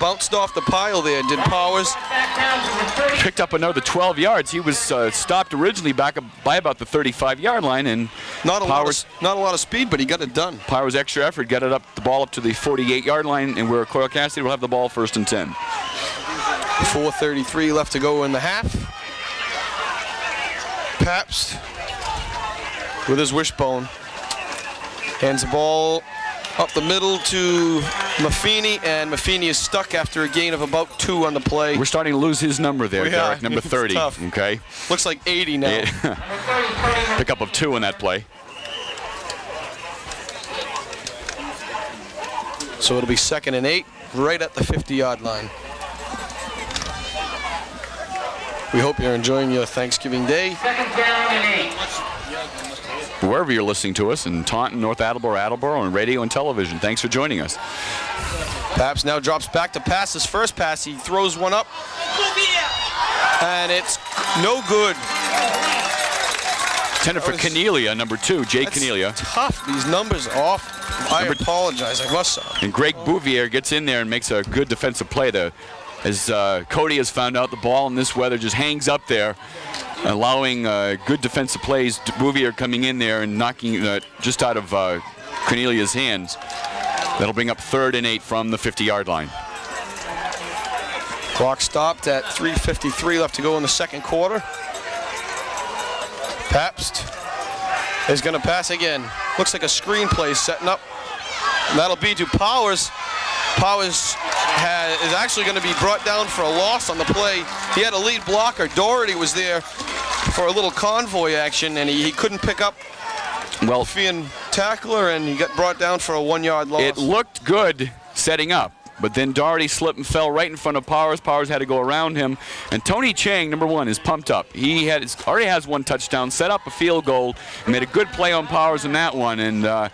bounced off the pile there, did Powers. Picked up another 12 yards. He was stopped originally back by about the 35-yard line, and not a lot of speed, but he got it done. Powers' extra effort got the ball up to the 48-yard line, and where Coyle Cassidy will have the ball 1st and 10. 4:33 left to go in the half. Pabst with his wishbone hands the ball up the middle to Maffini, and Maffini is stuck after a gain of about 2 on the play. We're starting to lose his number there, Derek, number 30. Tough. Okay. Looks like 80 now. Pickup of 2 on that play. So it'll be 2nd and 8, right at the 50-yard line. We hope you're enjoying your Thanksgiving Day. 2nd down and 8. Wherever you're listening to us, in Taunton, North Attleboro, on radio and television. Thanks for joining us. Pabst now drops back to pass his first pass. He throws one up, and it's no good. Intended for Cornelia, number 2, Jay Cornelia. Tough. These numbers are off. I apologize. I must say. And Greg Bouvier gets in there and makes a good defensive play. As Cody has found out, the ball in this weather just hangs up there, allowing good defensive plays. Bouvier coming in there and knocking just out of Cornelia's hands. That'll bring up 3rd and 8 from the 50-yard line. Clock stopped at 3:53 left to go in the 2nd quarter. Pabst is going to pass again. Looks like a screen play setting up. And that'll be to Powers. Powers is actually going to be brought down for a loss on the play. He had a lead blocker. Doherty was there for a little convoy action, and he couldn't pick up Feehan tackler, and he got brought down for a 1-yard loss. It looked good setting up, but then Doherty slipped and fell right in front of Powers. Powers had to go around him, and Tony Chang, number 1, is pumped up. He already has 1 touchdown, set up a field goal, and made a good play on Powers in that one, and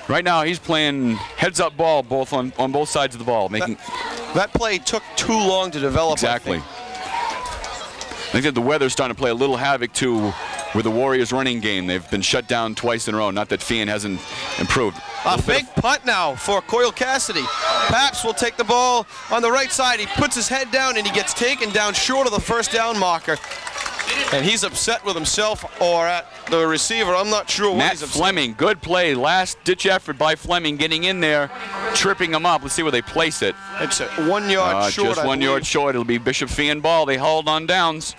right now he's playing heads-up ball on both sides of the ball. That play took too long to develop. Exactly. I think that the weather's starting to play a little havoc too with the Warriors' running game. They've been shut down twice in a row. Not that Feehan hasn't improved. A fake punt now for Coyle Cassidy. Pabst will take the ball on the right side. He puts his head down and he gets taken down short of the 1st down marker. And he's upset with himself or at the receiver. I'm not sure what he's upset. Matt Fleming, good play. Last-ditch effort by Fleming, getting in there, tripping him up. Let's see where they place it. It's 1 yard short, just 1 yard short. It'll be Bishop Feehan ball. They hauled on downs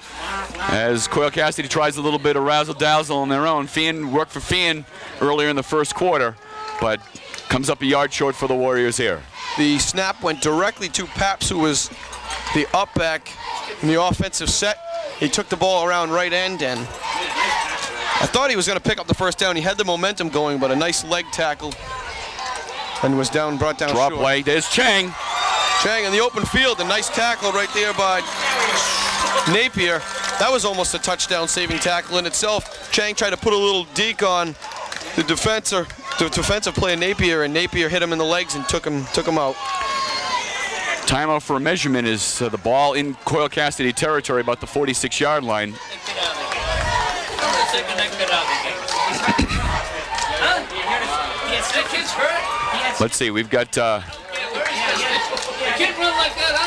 as Coyle Cassidy tries a little bit of razzle-dazzle on their own. Feehan worked for Feehan earlier in the 1st quarter, but comes up a yard short for the Warriors here. The snap went directly to Pabst, who was the up back in the offensive set. He took the ball around right end, and I thought he was going to pick up the 1st down. He had the momentum going, but a nice leg tackle, and was brought down Drop short. play. There's Chang. Chang in the open field. A nice tackle right there by Napier. That was almost a touchdown-saving tackle in itself. Chang tried to put a little deke on the defensive player Napier, and Napier hit him in the legs and took him out. Timeout for a measurement is the ball in Coyle Cassidy territory, about the 46-yard line. Let's see, we've got,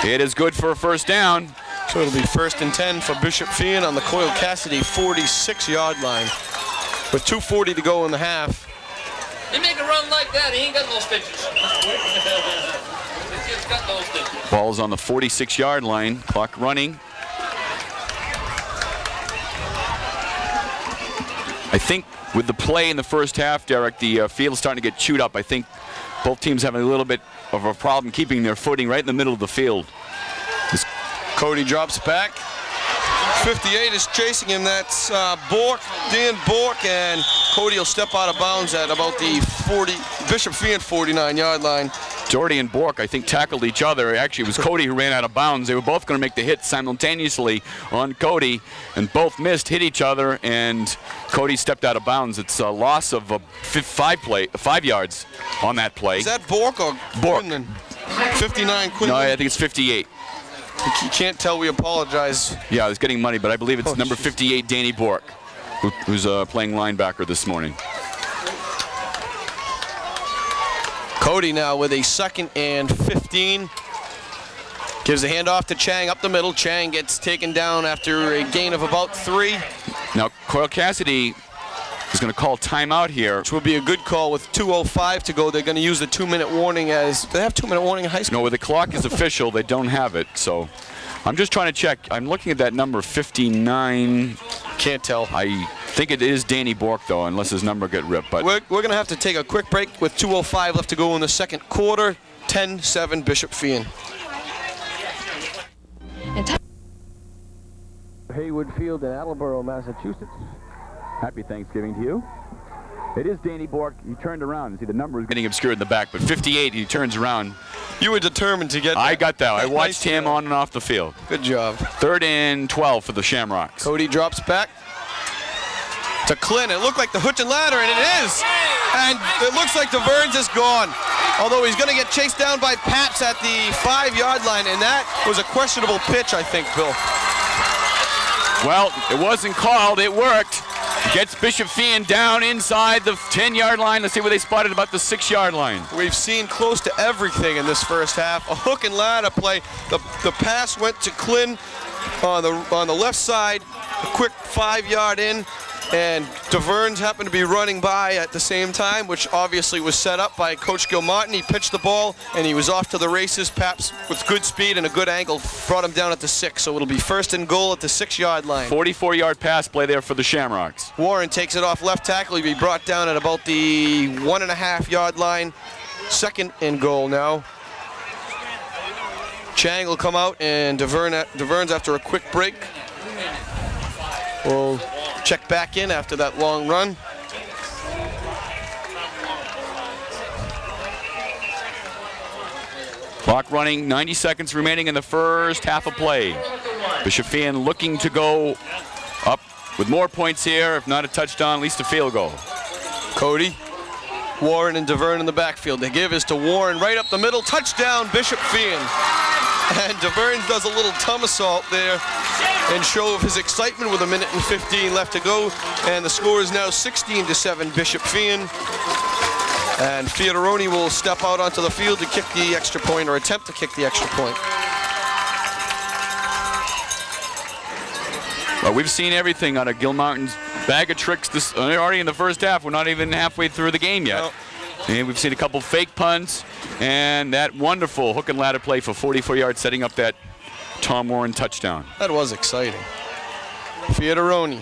it is good for a 1st down. So it'll be 1st and 10 for Bishop Feehan on the Coyle Cassidy 46-yard line with 2:40 to go in the half. They make a run like that, he ain't got no stitches. He's got no stitches. Ball's on the 46-yard line, clock running. I think with the play in the 1st half, Derek, the field's starting to get chewed up. I think both teams having a little bit of a problem keeping their footing right in the middle of the field. Cody drops back. 58 is chasing him. That's Dan Bork, and Cody will step out of bounds at about the Bishop Feehan 49-yard line. Doherty and Bork, I think, tackled each other. Actually, it was Cody who ran out of bounds. They were both going to make the hit simultaneously on Cody, and both missed, hit each other, and Cody stepped out of bounds. It's a loss of 5 yards on that play. Is that Bork or Bork? Quinlan? 59 Quinlan? No, I think it's 58. You can't tell, we apologize. Yeah, I was getting money, but I believe it's number 58, Danny Bork, who's playing linebacker this morning. Cody now with a 2nd and 15. Gives the handoff to Chang up the middle. Chang gets taken down after a gain of about 3. Now, Coyle Cassidy is going to call timeout here. Which will be a good call with 2:05 to go. They're going to use the 2-minute warning as... They have 2-minute warning in high school? No, where the clock is official, they don't have it. So I'm just trying to check. I'm looking at that number 59. Can't tell. I think it is Danny Bork, though, unless his number get ripped. But We're going to have to take a quick break with 2:05 left to go in the second quarter. 10-7 Bishop Feehan. Haywood Field in Attleboro, Massachusetts. happy Thanksgiving to you. It is Danny Bork. He turned around. You see the number is getting obscured in the back, but 58, he turns around. You were determined to get that. I got that. I watched him on and off the field. Good job. 3rd and 12 for the Shamrocks. Cody drops back to Clint. It looked like the hook and ladder, and it is. And it looks like DeVerns is gone. Although he's going to get chased down by Paps at the 5-yard line, and that was a questionable pitch, I think, Bill. Well, it wasn't called. It worked. Gets Bishop Feehan down inside the 10-yard line. Let's see where they spotted about the 6-yard line. We've seen close to everything in this first half. A hook and ladder play. The pass went to Clint on the left side. A quick 5-yard in. And DeVerns happened to be running by at the same time, which obviously was set up by Coach Gilmartin. He pitched the ball, and he was off to the races. Paps, with good speed and a good angle, brought him doon at the 6. So it'll be 1st and goal at the 6-yard line. 44-yard pass play there for the Shamrocks. Warren takes it off left tackle. He'll be brought down at about the 1.5-yard line. 2nd and goal now. Chang will come out, and DeVerns, after a quick break, will check back in after that long run. Clock running, 90 seconds remaining in the first half of play. Bishop Feehan looking to go up with more points here, if not a touchdown, at least a field goal. Cody, Warren, and DeVern in the backfield. The give is to Warren right up the middle. Touchdown, Bishop Feehan. And DeVern does a little somersault there in show of his excitement with 1:15 left to go. And the score is now 16-7 Bishop Feehan. And Fioroni will step out onto the field to kick the extra point, or attempt to kick the extra point. Well, we've seen everything out of Gilmartin's bag of tricks already in the first half. We're not even halfway through the game yet. No. And we've seen a couple fake punts and that wonderful hook and ladder play for 44 yards, setting up that Tom Warren touchdown. That was exciting. Fioroni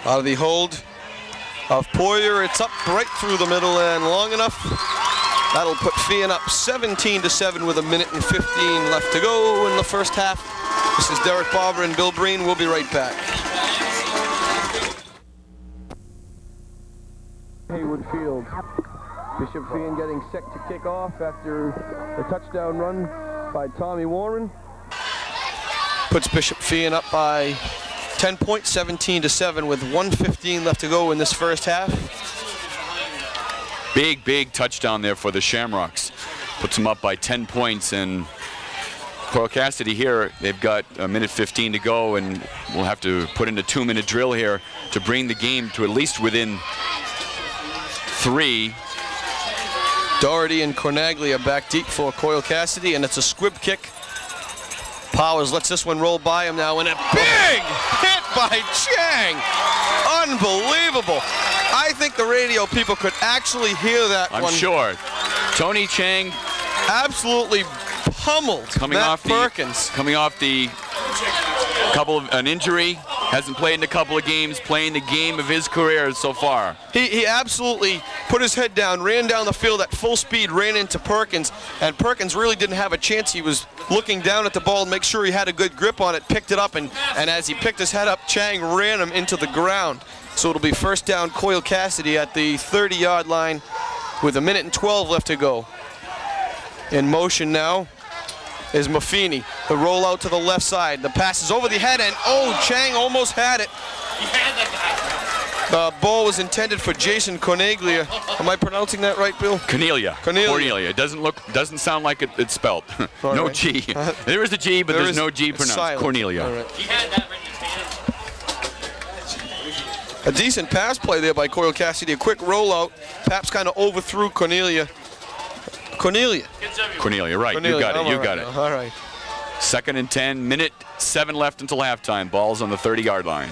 out of the hold of Poyer. It's up right through the middle and long enough. That'll put Feehan up 17-7 with 1:15 left to go in the first half. This is Derek Barber and Bill Breen. We'll be right back. Haywood Field. Bishop Feehan getting set to kick off after a touchdown run by Tommy Warren. Puts Bishop Feehan up by 10 points, 17-7 with 1:15 left to go in this first half. Big touchdown there for the Shamrocks. Puts them up by 10 points, and Coyle Cassidy here, they've got 1:15 to go, and we'll have to put in a 2-minute drill here to bring the game to at least within 3. Doherty and Cornaglia back deep for Coyle Cassidy, and it's a squib kick. Powers lets this one roll by him now, and a big hit by Chang. Unbelievable. I think the radio people could actually hear that one. I'm sure. Tony Chang Absolutely pummeled Matt Perkins. Coming off the an injury, hasn't played in a couple of games, playing the game of his career so far. He absolutely put his head down, ran down the field at full speed, ran into Perkins, and Perkins really didn't have a chance. He was looking down at the ball to make sure he had a good grip on it, picked it up, and as he picked his head up, Chang ran him into the ground. So it'll be first down Coyle Cassidy at the 30-yard line with 1:12 left to go. In motion now is Maffini. The rollout to the left side. The pass is over the head, and Chang almost had it. The ball was intended for Jason Cornaglia. Am I pronouncing that right, Bill? Cornelia. It doesn't sound like it's spelled. No right. G. There is a G, but there's no G pronounced. Silent. Cornelia. All right. He had that right in his hand. A decent pass play there by Coyle Cassidy. A quick rollout. Paps kind of overthrew Cornelia. Cornelia. Kids everywhere. Cornelia, right. Cornelia, You got it. I'm You all got right it. now. All right. 2nd and 10, minute 7 left until halftime. Ball's on the 30-yard line.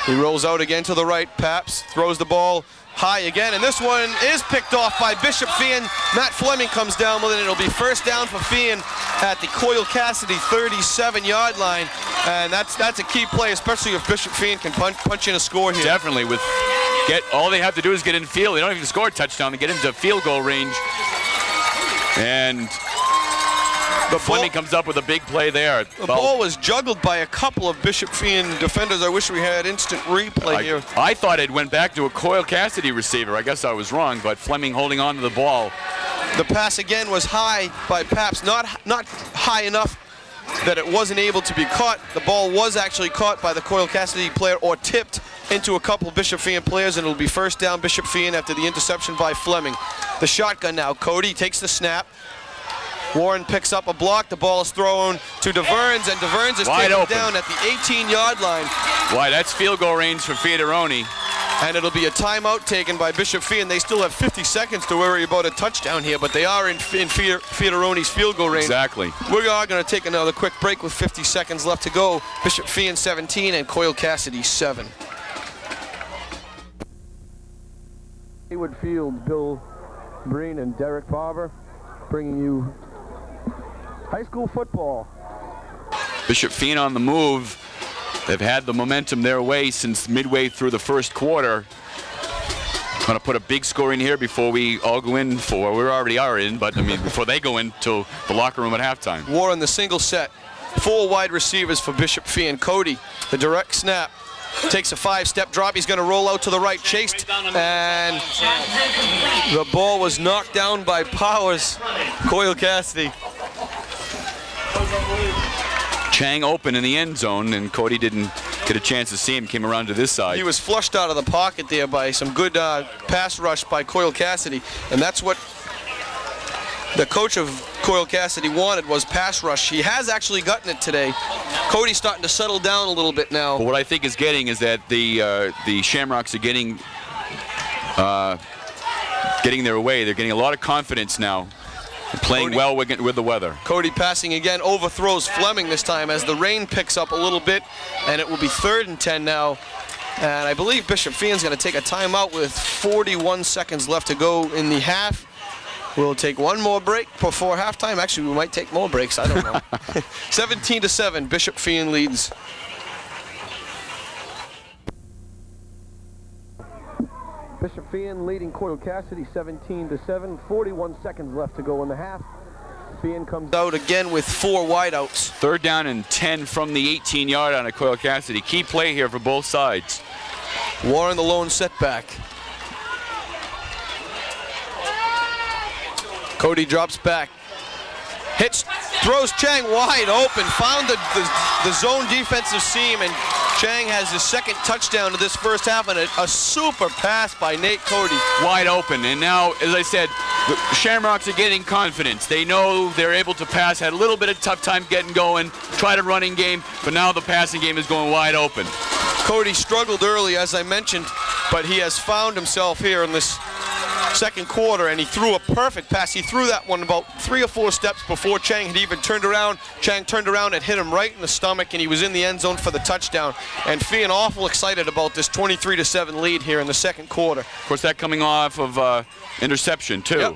He rolls out again to the right. Paps throws the ball high again, and this one is picked off by Bishop Feehan. Matt Fleming comes down with it. It'll be first down for Feehan at the Coyle Cassidy 37-yard line, and that's a key play, especially if Bishop Feehan can punch in a score here. Definitely. All they have to do is get in field. They don't even score a touchdown. They get into field goal range, and Fleming comes up with a big play there. The ball was juggled by a couple of Bishop Feehan defenders. I wish we had instant replay here. I thought it went back to a Coyle Cassidy receiver. I guess I was wrong, but Fleming holding on to the ball. The pass again was high by Paps, not high enough that it wasn't able to be caught. The ball was actually caught by the Coyle Cassidy player or tipped into a couple Bishop Feehan players, and it'll be first down Bishop Feehan after the interception by Fleming. The shotgun now. Cody takes the snap. Warren picks up a block. The ball is thrown to DeVerns, and DeVerns is taken down at the 18-yard line. Why, that's field goal range for Fiedaroni. And it'll be a timeout taken by Bishop Feehan. They still have 50 seconds to worry about a touchdown here, but they are in Fiedaroni's field goal range. Exactly. We are going to take another quick break with 50 seconds left to go. Bishop Feehan 17 and Coyle Cassidy 7. Haywood Field, Bill Breen and Derek Barber bringing you high school football. Bishop Feehan on the move. They've had the momentum their way since midway through the first quarter. Going to put a big score in here before we all go in for, we already are in, but I mean before they go into the locker room at halftime. War on the single set. 4 wide receivers for Bishop Feehan. Cody, the direct snap. Takes a 5-step drop. He's going to roll out to the right, chased, and the ball was knocked down by Powers. Coyle Cassidy. Chang open in the end zone, and Cody didn't get a chance to see him. Came around to this side. He was flushed out of the pocket there by some good pass rush by Coyle Cassidy, and that's what the coach of Coyle Cassidy wanted, was pass rush. He has actually gotten it today. Cody's starting to settle down a little bit now. But what I think is getting is that the Shamrocks are getting their way. They're getting a lot of confidence now. Playing well with the weather. Cody passing again, overthrows Fleming this time as the rain picks up a little bit, and it will be 3rd and 10 now. And I believe Bishop Feehan's going to take a timeout with 41 seconds left to go in the half. We'll take one more break before halftime. Actually, we might take more breaks. I don't know. 17-7, Bishop Feehan leads. Bishop Feehan leading Coyle Cassidy 17-7. 41 seconds left to go in the half. Feehan comes out again with 4 wideouts. 3rd down and 10 from the 18-yard on a Coyle Cassidy. Key play here for both sides. Warren the lone setback. Cody drops back. Hits, throws Chang wide open, found the zone defensive seam, and Chang has his 2nd touchdown of this first half, and a super pass by Nate Cody. Wide open, and now, as I said, the Shamrocks are getting confidence. They know they're able to pass, had a little bit of tough time getting going, tried a running game, but now the passing game is going wide open. Cody struggled early, as I mentioned, but he has found himself here in this 2nd quarter, and he threw a perfect pass. He threw that one about 3 or 4 steps before Chang had even turned around. Chang turned around and hit him right in the stomach, and he was in the end zone for the touchdown. And Feehan awful excited about this 23-7 lead here in the 2nd quarter. Of course, that coming off of interception, too. Yep.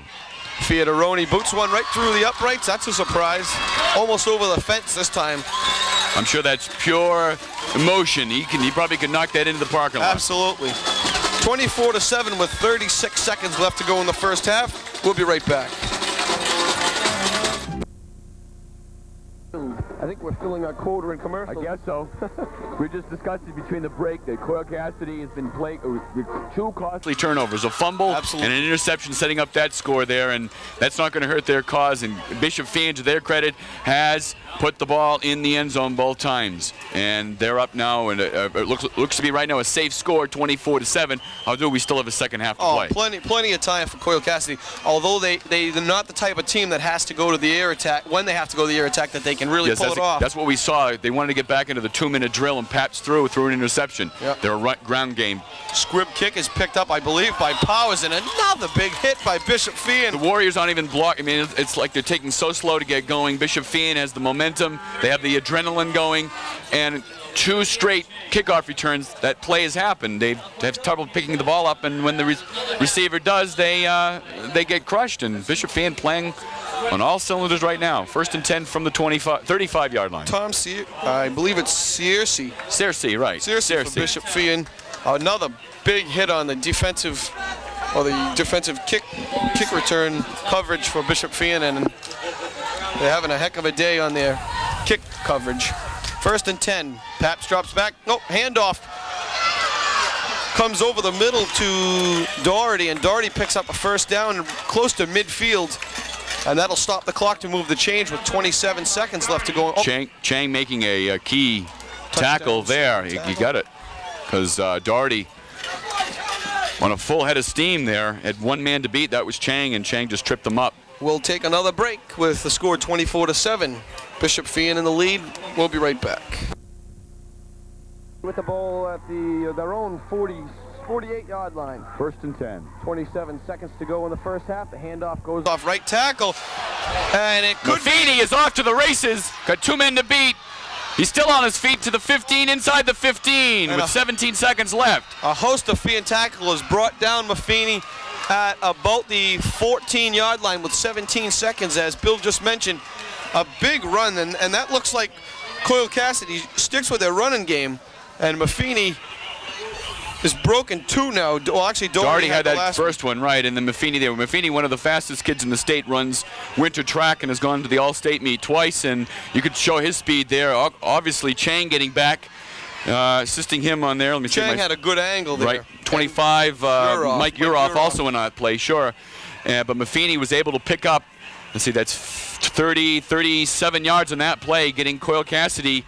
Fiedaroni boots one right through the uprights. That's a surprise. Almost over the fence this time. I'm sure that's pure emotion. He probably could knock that into the parking lot. Absolutely. 24-7 with 36 seconds left to go in the first half. We'll be right back. I think we're filling our quota in commercials. I guess so. We just discussed it between the break that Coyle Cassidy has been playing with 2 costly turnovers, a fumble and an interception setting up that score there, and that's not going to hurt their cause. And Bishop Feehan, to their credit, has put the ball in the end zone both times, and they're up now, and it looks to be right now a safe score, 24-7. Although we still have a 2nd half to play. Plenty of time for Coyle Cassidy. Although they're not the type of team that has to go to the air attack when they have to go to the air attack, that they can really pull it off. off. That's what we saw. They wanted to get back into the 2-minute drill, and Pats threw an interception. Yep. They're a ground game. Squib kick is picked up, I believe, by Powers, and another big hit by Bishop Feehan. The Warriors aren't even blocking. I mean, it's like they're taking so slow to get going. Bishop Feehan has the momentum. They have the adrenaline going, and 2 straight kickoff returns. That play has happened. They have trouble picking the ball up, and when the receiver does, they get crushed. And Bishop Feehan playing on all cylinders right now. 1st and 10 from the 35-yard line. Tom I believe it's Searcy. Searcy, right. Searcy for Bishop Feehan. Another big hit on the defensive kick return coverage for Bishop Feehan, and they're having a heck of a day on their kick coverage. 1st and 10. Paps drops back. No, handoff. Comes over the middle to Doherty, and Doherty picks up a 1st down close to midfield. And that'll stop the clock to move the change with 27 seconds left to go. Oh. Chang making a key tackle there. You got it. Because Doherty on a full head of steam there. Had 1 man to beat. That was Chang, and Chang just tripped him up. We'll take another break with the score 24-7. Bishop Feehan in the lead. We'll be right back. With the ball at their own 48-yard line. 1st and 10. 27 seconds to go in the first half. The handoff goes off right tackle. And it could Maffini is off to the races. Got 2 men to beat. He's still on his feet to the 15, inside the 15 with 17 seconds left. A host of Feehan tacklers brought down Maffini at about the 14-yard line with 17 seconds, as Bill just mentioned. A big run, and that looks like Coyle Cassidy sticks with their running game, and Maffini is broken 2 now. Well, actually, Doherty had that first one, right, and then Maffini there. Maffini, one of the fastest kids in the state, runs winter track and has gone to the all-state meet twice, and you could show his speed there. Obviously, Chang getting back, assisting him on there. Let me see. Chang had a good angle there. Right, 25, Mike Uroff also in that play, sure. But Maffini was able to pick up, let's see, that's 37 yards on that play, getting Coyle Cassidy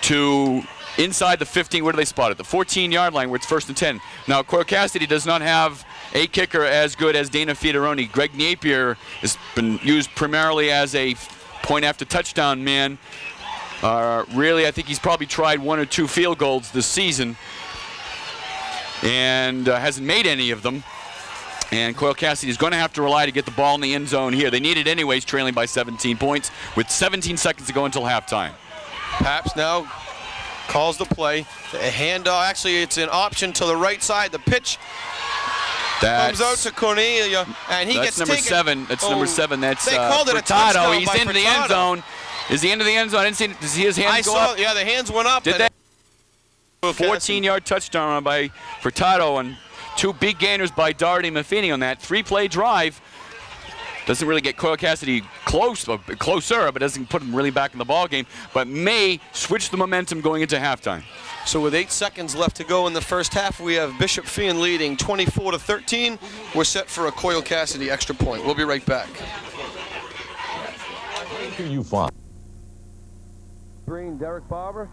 to inside the 15. Where do they spot it? The 14-yard line, where it's 1st and 10. Now, Coyle Cassidy does not have a kicker as good as Dana Fiederoni. Greg Napier has been used primarily as a point after touchdown man. Really, I think he's probably tried 1 or 2 field goals this season and hasn't made any of them. And Coyle Cassidy is going to have to rely to get the ball in the end zone here. They need it anyways, trailing by 17 points with 17 seconds to go until halftime. Paps now calls the play. The handoff, actually, it's an option to the right side. The pitch comes out to Cornelia, and he gets taken. Number 7. That's number 7. That's they called it a Furtado. touchdown. He's into the end zone. Is he into the end zone? I didn't see. Does he his hands go up? Yeah, the hands went up. Did they? 14-yard touchdown by Furtado, and 2 big gainers by Doherty and Maffini on that 3-play drive. Doesn't really get Coyle Cassidy closer, but doesn't put him really back in the ball game, but may switch the momentum going into halftime. So with 8 seconds left to go in the first half, we have Bishop Feehan leading 24-13. We're set for a Coyle Cassidy extra point. We'll be right back. You find Green, Derek Barber,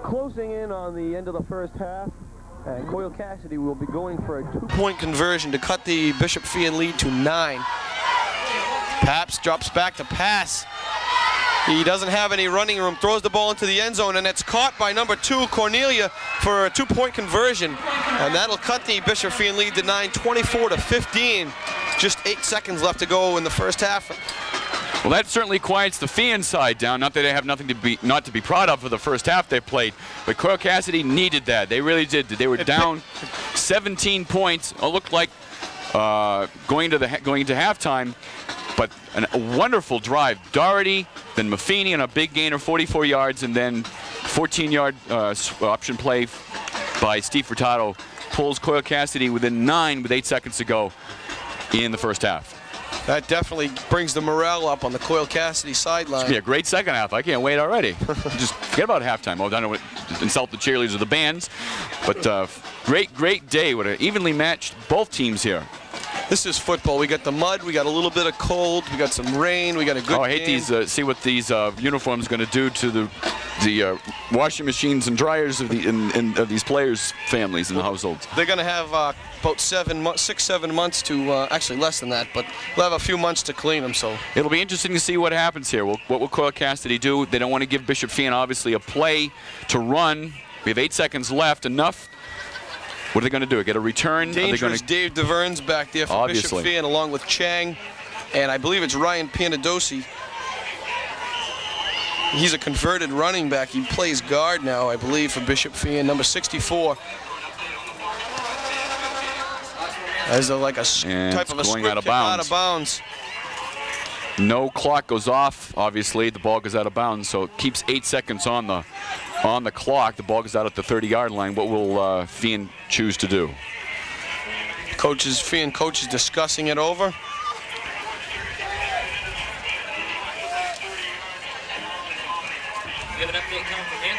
closing in on the end of the first half. And Coyle Cassidy will be going for a 2-point conversion to cut the Bishop Feehan lead to 9. Paps drops back to pass. He doesn't have any running room, throws the ball into the end zone, and it's caught by number 2, Cornelia, for a 2-point conversion. And that'll cut the Bishop Feehan lead to 9, 24-15. Just 8 seconds left to go in the first half. Well, that certainly quiets the Feehan side down. Not that they have nothing not to be proud of for the first half they played, but Coyle Cassidy needed that. They really did. They were down 17 points. It looked like going into halftime, but a wonderful drive. Doherty, then Maffini on a big gain of 44 yards, and then 14-yard option play by Steve Furtado pulls Coyle Cassidy within 9 with 8 seconds to go in the first half. That definitely brings the morale up on the Coyle Cassidy sideline. It's going to be a great second half. I can't wait already. Just forget about halftime. I don't want to insult the cheerleaders or the bands. But great day. What an evenly matched both teams here. This is football. We got the mud, we got a little bit of cold, we got some rain, we got a good I hate game. these. See what these uniforms going to do to the washing machines and dryers of of these players' families and households. They're going to have about 6, 7 months to, actually less than that, but they'll have a few months to clean them. So It'll be interesting to see what happens here. What will Coyle Cassidy do? They don't want to give Bishop Feehan obviously a play to run. We have 8 seconds left. Enough. What are they going to do? Get a return? dangerous Dave DeVern's back there for Obviously. Bishop Feehan along with Chang, and I believe it's Ryan Panadosi. He's a converted running back. He plays guard now, I believe, for Bishop Feehan, number 64. As like a And type of a it's going squib out of kick out of bounds. bounds. No clock goes off. Obviously, the ball goes out of bounds, so it keeps 8 seconds on the clock. The ball goes out at the 30-yard line. What will Feehan choose to do? Feehan coach is discussing it over. You have an update coming from him?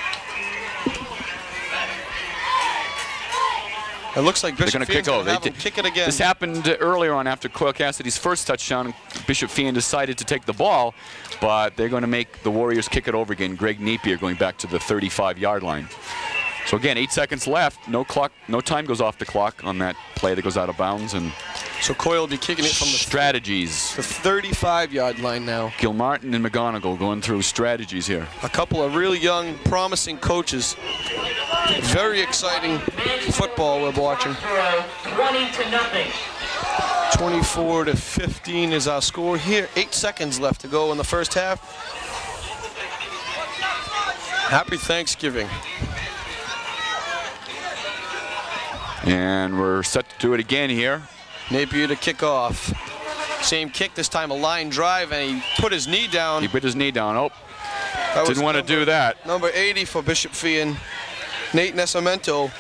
It looks like They're Bishop going to Feehan's kick. gonna have him kick it again. This happened earlier on after Coyle Cassidy's first touchdown. Bishop Feehan decided to take the ball, but they're going to make the Warriors kick it over again. Greg Napier going back to the 35-yard line. So again, 8 seconds left. No clock, no time goes off the clock on that play that goes out of bounds. And So Coyle will be kicking it from the strategies. 35-yard line now. Gilmartin and McGonigal going through strategies here. A couple of really young, promising coaches. Very exciting football we're watching. 20-0. 24-15 is our score here. 8 seconds left to go in the first half. Happy Thanksgiving. And we're set to do it again here. Napier to kick off. Same kick, this time a line drive, and he put his knee down. He put his knee down. Oh, That was didn't want to do that. Number 80 for Bishop Feehan, Nate Nesamento.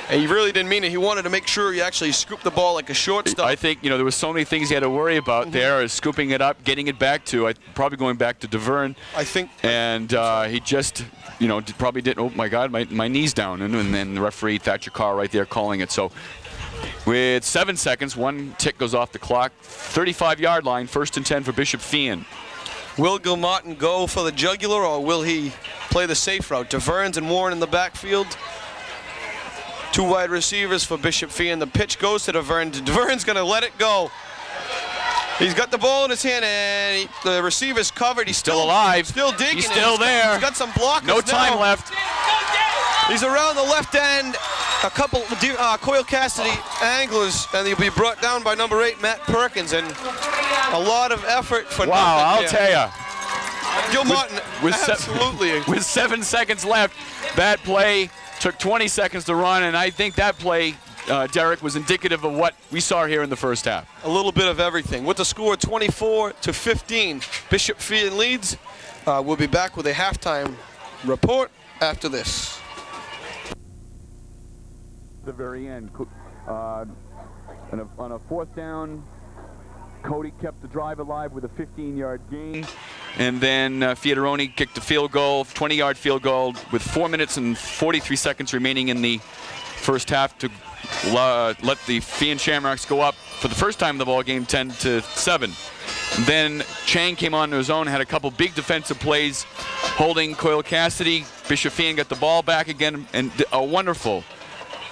And he really didn't mean it. He wanted to make sure he actually scooped the ball like a shortstop. I think, there was so many things he had to worry about there, is scooping it up, getting it back to, probably going back to DeVern. I think. And he just, probably didn't, oh my God, my knee's down. And then the referee, Thatcher Carr, right there calling it. So with 7 seconds, one tick goes off the clock. 35-yard line, 1st and 10 for Bishop Feehan. Will Gilmartin go for the jugular, or will he play the safe route? DeVern's and Warren in the backfield. 2 wide receivers for Bishop Feehan. The pitch goes to DeVern. DeVern's going to let it go. He's got the ball in his hand, and the receiver's covered. He's Still alive. Still digging. He's still there. He's got some blockers No time now. left. He's around the left end. A couple Coyle Cassidy anglers, and he'll be brought down by number 8, Matt Perkins, and a lot of effort for Wow, I'll nothing tell you. Gilmartin, absolutely. With 7 seconds left, that play took 20 seconds to run, and I think that play, Derek, was indicative of what we saw here in the first half. A little bit of everything. With the score 24-15, Bishop Feehan leads. We'll be back with a halftime report after this. The very end. On a 4th down, Cody kept the drive alive with a 15-yard gain. And then Fiataroni kicked a field goal, 20-yard field goal, with 4 minutes and 43 seconds remaining in the first half to let the Feehan Shamrocks go up for the first time in the ball game, 10-7. Then Chang came on to his own, had a couple big defensive plays, holding Coyle Cassidy. Bishop Feehan got the ball back again, and a wonderful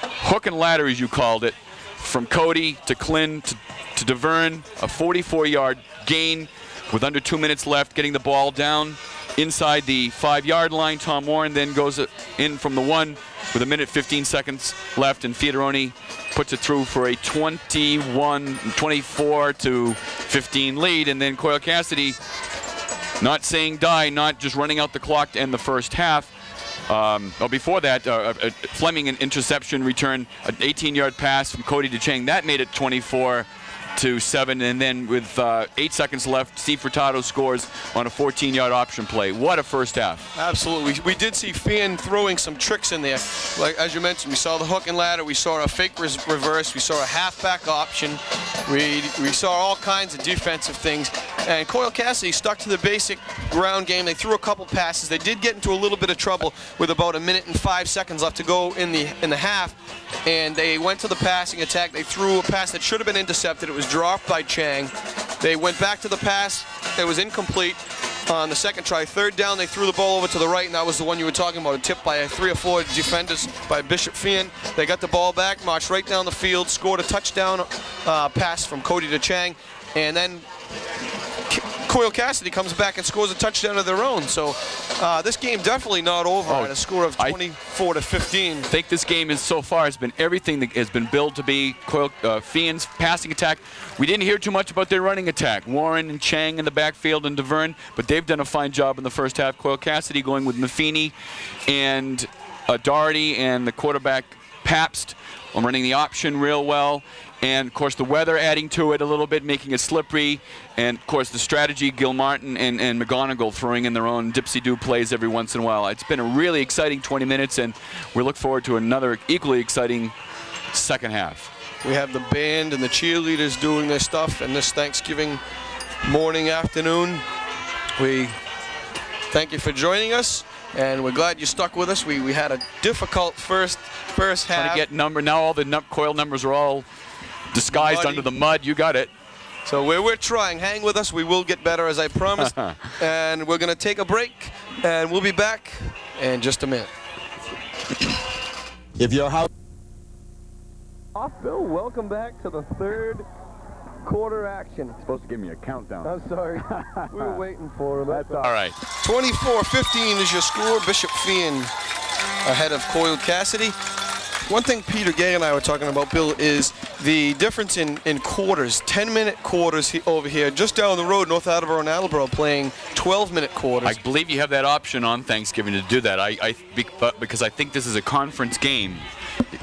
hook and ladder, as you called it, from Cody to Klin to DeVern, a 44-yard gain with under 2 minutes left, getting the ball down inside the 5-yard line. Tom Warren then goes in from the 1 with 1:15 seconds left, and Fiataroni puts it through for a 24-15 lead. And then Coyle Cassidy, not saying die, not just running out the clock to end the first half. Before that, Fleming, an interception return, an 18-yard pass from Cody to Chang. That made it 24-15. to 7, and then with 8 seconds left, Steve Furtado scores on a 14-yard option play. What a first half. Absolutely. We did see Feehan throwing some tricks in there. Like, as you mentioned, we saw the hook and ladder. We saw a fake reverse. We saw a halfback option. We saw all kinds of defensive things. And Coyle Cassidy stuck to the basic ground game. They threw a couple passes. They did get into a little bit of trouble with about 1 minute and 5 seconds left to go in the half. And they went to the passing attack. They threw a pass that should have been intercepted. It was dropped by Chang. They went back to the pass. It was incomplete on the second try. Third down, they threw the ball over to the right, and that was the one you were talking about, a tip by 3 or 4 defenders by Bishop Feehan. They got the ball back, marched right down the field, scored a touchdown pass from Cody to Chang, and then Coyle Cassidy comes back and scores a touchdown of their own. So this game definitely not over at a score of 24-15. I think this game is so far has been everything that has been billed to be. Feehan's passing attack. We didn't hear too much about their running attack. Warren and Chang in the backfield and DeVerne, but they've done a fine job in the first half. Coyle Cassidy going with Maffini and Doherty and the quarterback Pabst running the option real well. And, of course, the weather adding to it a little bit, making it slippery. And, of course, the strategy, Gil Martin and McGonigal throwing in their own dipsy-do plays every once in a while. It's been a really exciting 20 minutes, and we look forward to another equally exciting second half. We have the band and the cheerleaders doing their stuff, and this Thanksgiving morning, afternoon. We thank you for joining us, and we're glad you stuck with us. We had a difficult first half. Trying to get number. Now all the Coyle numbers are all disguised Muddy. under the mud. You got it. So we're trying. Hang with us. We will get better, as I promised. And we're going to take a break, and we'll be back in just a minute. If your house... Bill, welcome back to the third quarter action. Supposed to give me a countdown. I'm sorry. We were waiting for him. That's all right. 24-15 is your score. Bishop Feehan ahead of Coyle Cassidy. One thing Peter Gay and I were talking about, Bill, is the difference in quarters. 10-minute quarters over here. Just down the road, North Attleboro and Attleboro playing 12-minute quarters. I believe you have that option on Thanksgiving to do that. Because I think this is a conference game.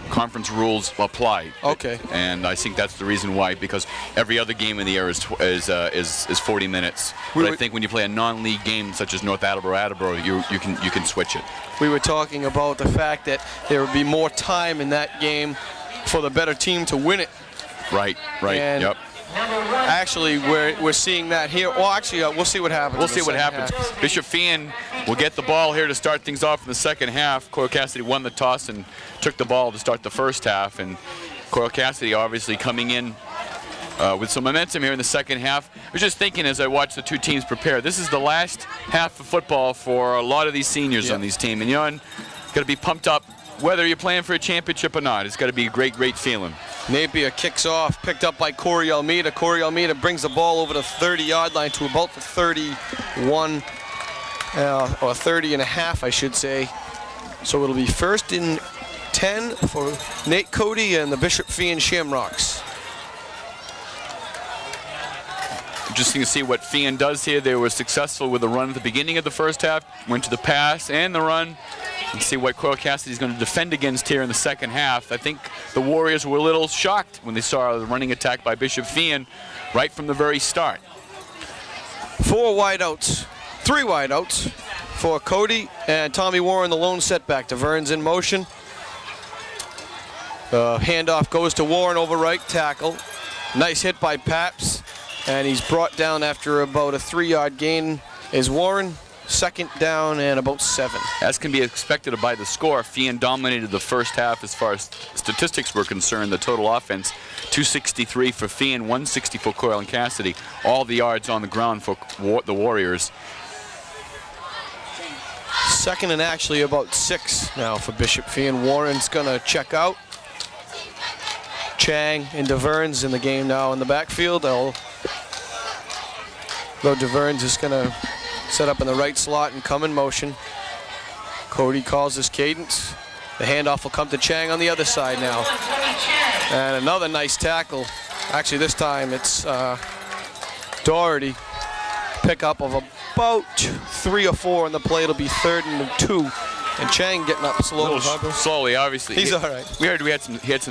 Conference rules apply. Okay. And I think that's the reason why, because every other game in the year is 40 minutes. But I think when you play a non-league game such as North Attleboro, you can switch it. We were talking about the fact that there would be more time in that game for the better team to win it. Right. And yep. Actually, we're seeing that here. Well, actually, we'll see what happens. We'll see what happens. Bishop Feehan will get the ball here to start things off in the second half. Coyle Cassidy won the toss and took the ball to start the first half. And Coyle Cassidy obviously coming in with some momentum here in the second half. I was just thinking as I watched the two teams prepare, this is the last half of football for a lot of these seniors on these teams. And you're got to be pumped up whether you're playing for a championship or not. It's got to be a great feeling. Napier kicks off, picked up by Corey Almeida. Corey Almeida brings the ball over the 30-yard line to about the 31, or 30 and a half, I should say. So it'll be 1st and 10 for Nate Cody and the Bishop Feehan Shamrocks. Interesting to see what Feehan does here. They were successful with the run at the beginning of the first half, went to the pass and the run. And see what Coyle Cassidy is going to defend against here in the second half. I think the Warriors were a little shocked when they saw the running attack by Bishop Feehan right from the very start. 3 wideouts for Cody, and Tommy Warren, the lone setback. DeVerne's in motion. Handoff goes to Warren over right tackle. Nice hit by Pabst, and he's brought down after about a 3-yard gain is Warren. 2nd down and about 7. As can be expected by the score, Feehan dominated the first half as far as statistics were concerned. The total offense, 263 for Feehan, 160 for Coyle and Cassidy. All the yards on the ground for the Warriors. 2nd and actually about 6 now for Bishop Feehan. Warren's going to check out. Chang and DeVerne's in the game now in the backfield. Though DeVerne's just going to set up in the right slot and come in motion. Cody calls his cadence. The handoff will come to Chang on the other side now. And another nice tackle. Actually, this time it's Doherty. Pickup of about 3 or 4 on the play. It'll be 3rd and 2 And Chang getting up A slowly. little slowly, obviously. He's all right. We heard he had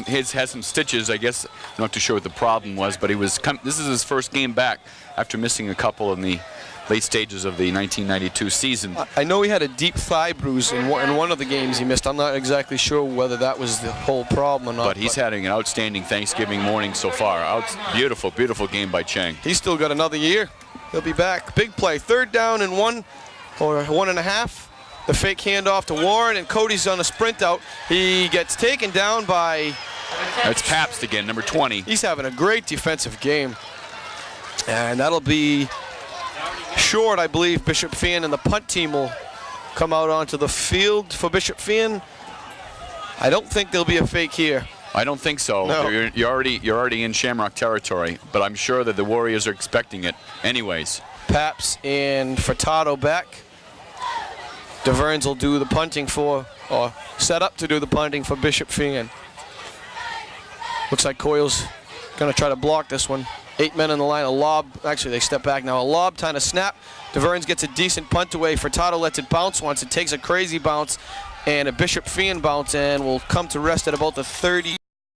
some stitches. I guess I'm not too sure what the problem was, but this is his first game back after missing a couple in the late stages of the 1992 season. I know he had a deep thigh bruise in one of the games he missed. I'm not exactly sure whether that was the whole problem or not. But he's having an outstanding Thanksgiving morning so far. Beautiful, beautiful game by Chang. He's still got another year. He'll be back. Big play. 3rd down and 1 or 1.5. The fake handoff to Warren, and Cody's on a sprint out. He gets taken down by... That's Pabst again, number 20. He's having a great defensive game. And that'll be short, I believe. Bishop Feehan and the punt team will come out onto the field for Bishop Feehan. I don't think there'll be a fake here. I don't think so. No. You're already in Shamrock territory, but I'm sure that the Warriors are expecting it anyways. Paps and Furtado back. DeVerns will do the punting or set up to do the punting for Bishop Feehan. Looks like Coyle's going to try to block this one. 8 men in the line, a lob. Actually, they step back now. A lob, time to snap. DeVerns gets a decent punt away. Furtado lets it bounce once. It takes a crazy bounce and a Bishop Feehan bounce and will come to rest at about the 30.